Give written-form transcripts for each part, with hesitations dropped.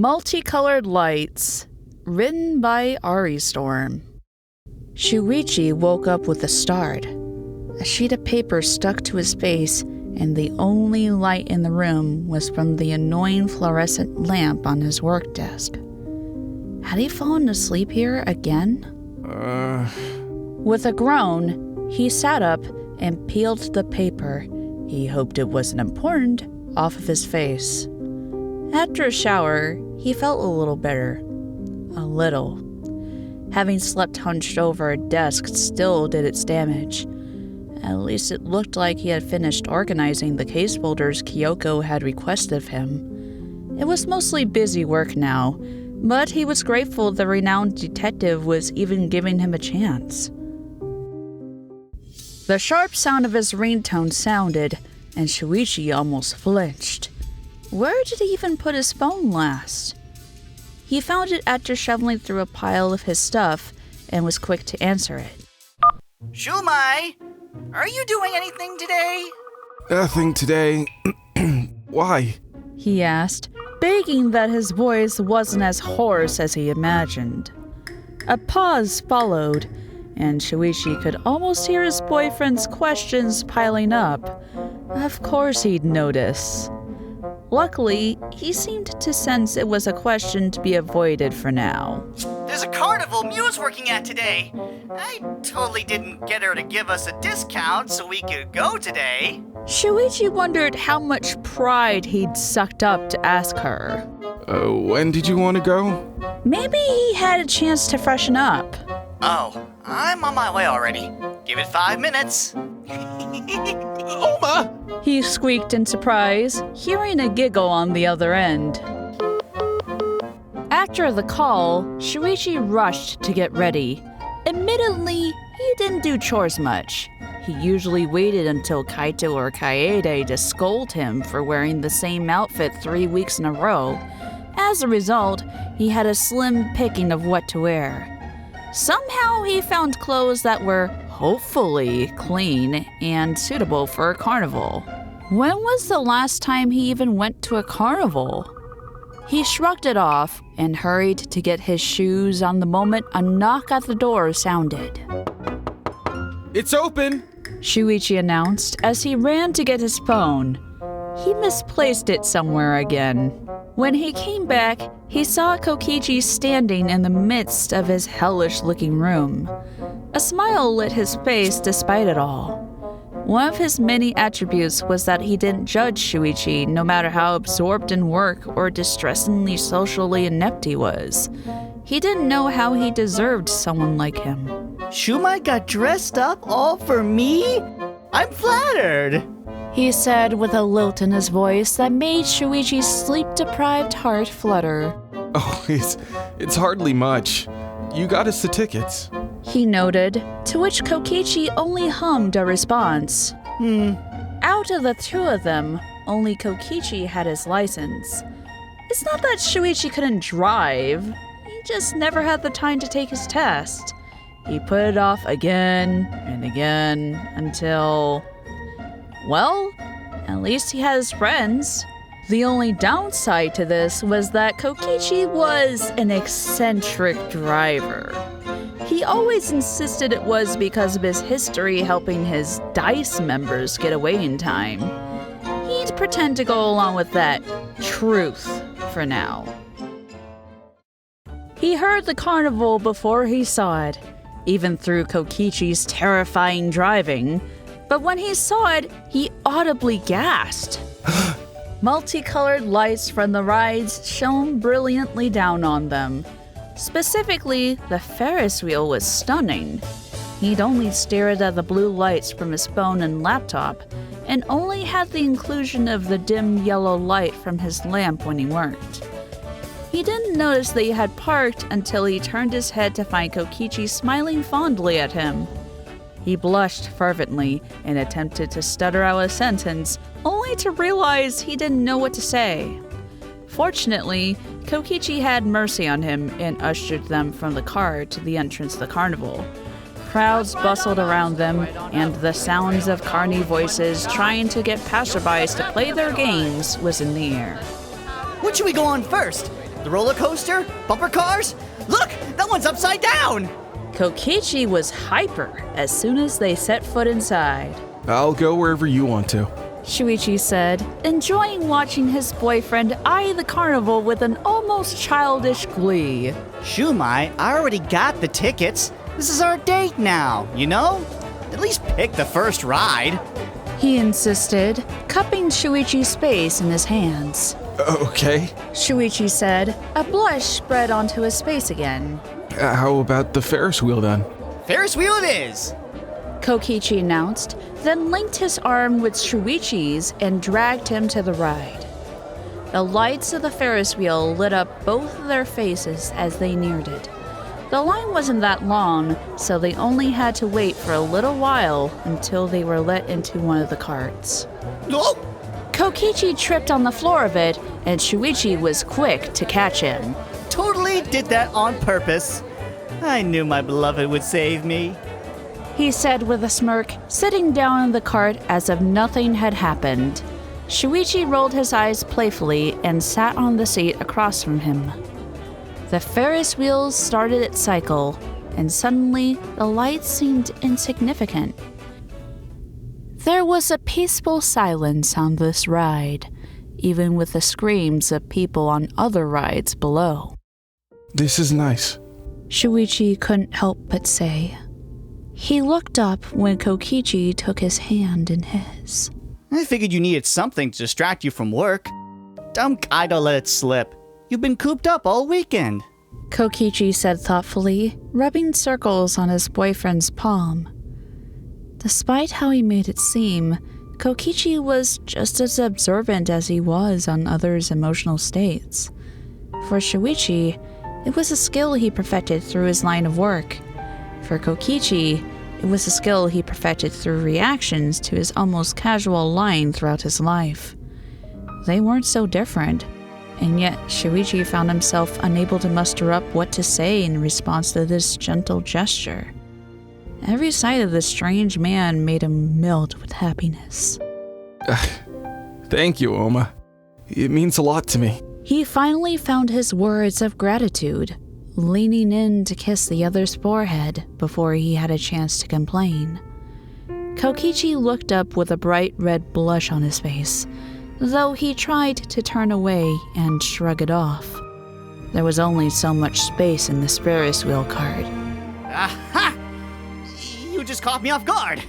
Multicolored Lights, written by Ari Storm. Shuichi woke up with a start. A sheet of paper stuck to his face, and the only light in the room was from the annoying fluorescent lamp on his work desk. Had he fallen asleep here again? With a groan, he sat up and peeled the paper, he hoped it wasn't important, off of his face. After a shower, he felt a little better. A little. Having slept hunched over a desk still did its damage. At least it looked like he had finished organizing the case folders Kyoko had requested of him. It was mostly busy work now, but he was grateful the renowned detective was even giving him a chance. The sharp sound of his ringtone sounded, and Shuichi almost flinched. Where did he even put his phone last? He found it after shoveling through a pile of his stuff and was quick to answer it. Shumai, are you doing anything today? Nothing today. Why? He asked, begging that his voice wasn't as hoarse as he imagined. A pause followed, and Shuichi could almost hear his boyfriend's questions piling up. Of course he'd notice. Luckily, he seemed to sense it was a question to be avoided for now. There's a carnival Miu's working at today. I totally didn't get her to give us a discount so we could go today. Shuichi wondered how much pride he'd sucked up to ask her. When did you want to go? Maybe he had a chance to freshen up. Oh, I'm on my way already. Give it 5 minutes. Oma! He squeaked in surprise, hearing a giggle on the other end. After the call, Shuichi rushed to get ready. Admittedly, he didn't do chores much. He usually waited until Kaito or Kaede to scold him for wearing the same outfit 3 weeks in a row. As a result, he had a slim picking of what to wear. Somehow he found clothes that were hopefully clean and suitable for a carnival. When was the last time he even went to a carnival? He shrugged it off and hurried to get his shoes on the moment a knock at the door sounded. It's open! Shuichi announced as he ran to get his phone. He misplaced it somewhere again. When he came back, he saw Kokichi standing in the midst of his hellish-looking room. A smile lit his face despite it all. One of his many attributes was that he didn't judge Shuichi no matter how absorbed in work or distressingly socially inept he was. He didn't know how he deserved someone like him. Shumai got dressed up all for me? I'm flattered. He said with a lilt in his voice that made Shuichi's sleep-deprived heart flutter. Oh, it's hardly much. You got us the tickets. He noted, to which Kokichi only hummed a response. Out of the two of them, only Kokichi had his license. It's not that Shuichi couldn't drive, he just never had the time to take his test. He put it off again and again until... well, at least he had his friends. The only downside to this was that Kokichi was an eccentric driver. He always insisted it was because of his history helping his DICE members get away in time. He'd pretend to go along with that truth for now. He heard the carnival before he saw it, even through Kokichi's terrifying driving. But when he saw it, he audibly gasped. Multicolored lights from the rides shone brilliantly down on them. Specifically, the Ferris wheel was stunning. He'd only stared at the blue lights from his phone and laptop, and only had the inclusion of the dim yellow light from his lamp when he worked. He didn't notice that he had parked until he turned his head to find Kokichi smiling fondly at him. He blushed fervently and attempted to stutter out a sentence, only to realize he didn't know what to say. Fortunately, Kokichi had mercy on him and ushered them from the car to the entrance of the carnival. Crowds bustled around them, and the sounds of carny voices trying to get passerbys to play their games was in the air. What should we go on first? The roller coaster? Bumper cars? Look, that one's upside down! Kokichi was hyper as soon as they set foot inside. I'll go wherever you want to. Shuichi said, enjoying watching his boyfriend eye the carnival with an almost childish glee. Shumai, I already got the tickets. This is our date now, you know? At least pick the first ride. He insisted, cupping Shuichi's face in his hands. Okay. Shuichi said, a blush spread onto his face again. How about the Ferris wheel then? Ferris wheel it is! Kokichi announced, then linked his arm with Shuichi's and dragged him to the ride. The lights of the Ferris wheel lit up both of their faces as they neared it. The line wasn't that long, so they only had to wait for a little while until they were let into one of the carts. Oh! Kokichi tripped on the floor of it, and Shuichi was quick to catch him. Totally did that on purpose. I knew my beloved would save me. He said with a smirk, sitting down in the cart as if nothing had happened. Shuichi rolled his eyes playfully and sat on the seat across from him. The Ferris wheels started its cycle, and suddenly the lights seemed insignificant. There was a peaceful silence on this ride, even with the screams of people on other rides below. This is nice. Shuichi couldn't help but say. He looked up when Kokichi took his hand in his. I figured you needed something to distract you from work. Dumb guy to let it slip. You've been cooped up all weekend. Kokichi said thoughtfully, rubbing circles on his boyfriend's palm. Despite how he made it seem, Kokichi was just as observant as he was on others' emotional states. For Shuichi, it was a skill he perfected through his line of work. For Kokichi, it was a skill he perfected through reactions to his almost casual lying throughout his life. They weren't so different, and yet Shuichi found himself unable to muster up what to say in response to this gentle gesture. Every sight of this strange man made him melt with happiness. Thank you, Oma. It means a lot to me. He finally found his words of gratitude, leaning in to kiss the other's forehead before he had a chance to complain. Kokichi looked up with a bright red blush on his face, though he tried to turn away and shrug it off. There was only so much space in this Ferris wheel cart. Aha! You just caught me off guard.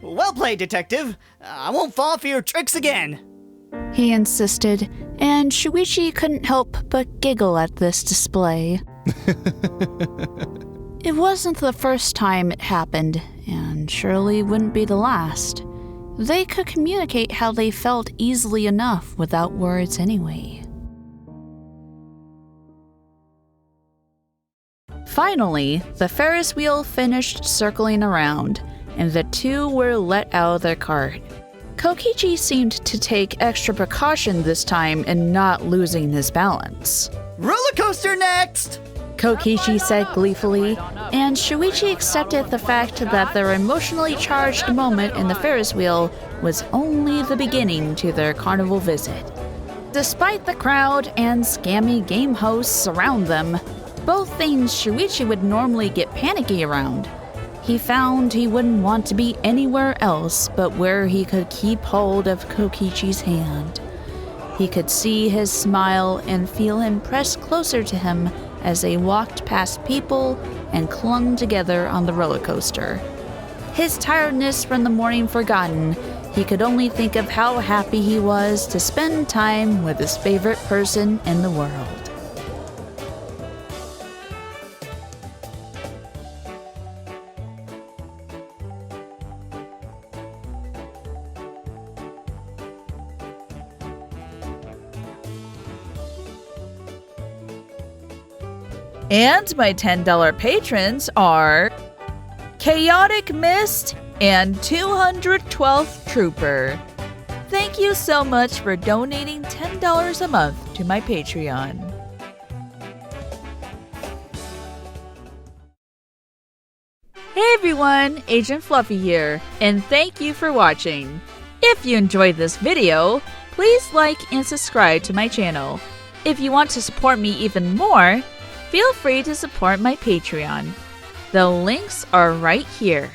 Well played, detective. I won't fall for your tricks again. He insisted, and Shuichi couldn't help but giggle at this display. It wasn't the first time it happened, and surely wouldn't be the last. They could communicate how they felt easily enough without words anyway. Finally, the Ferris wheel finished circling around, and the two were let out of their cart. Kokichi seemed to take extra precaution this time in not losing his balance. Roller coaster next! Kokichi said gleefully, and Shuichi accepted the fact that their emotionally charged moment in the Ferris wheel was only the beginning to their carnival visit. Despite the crowd and scammy game hosts around them, both things Shuichi would normally get panicky around, he found he wouldn't want to be anywhere else but where he could keep hold of Kokichi's hand. He could see his smile and feel him press closer to him as they walked past people and clung together on the roller coaster. His tiredness from the morning forgotten, he could only think of how happy he was to spend time with his favorite person in the world. And my $10 patrons are Chaotic Mist and 212th Trooper. Thank you so much for donating $10 a month to my Patreon. Hey everyone, Agent Fluffy here, and thank you for watching. If you enjoyed this video, please like and subscribe to my channel. If you want to support me even more, feel free to support my Patreon. The links are right here.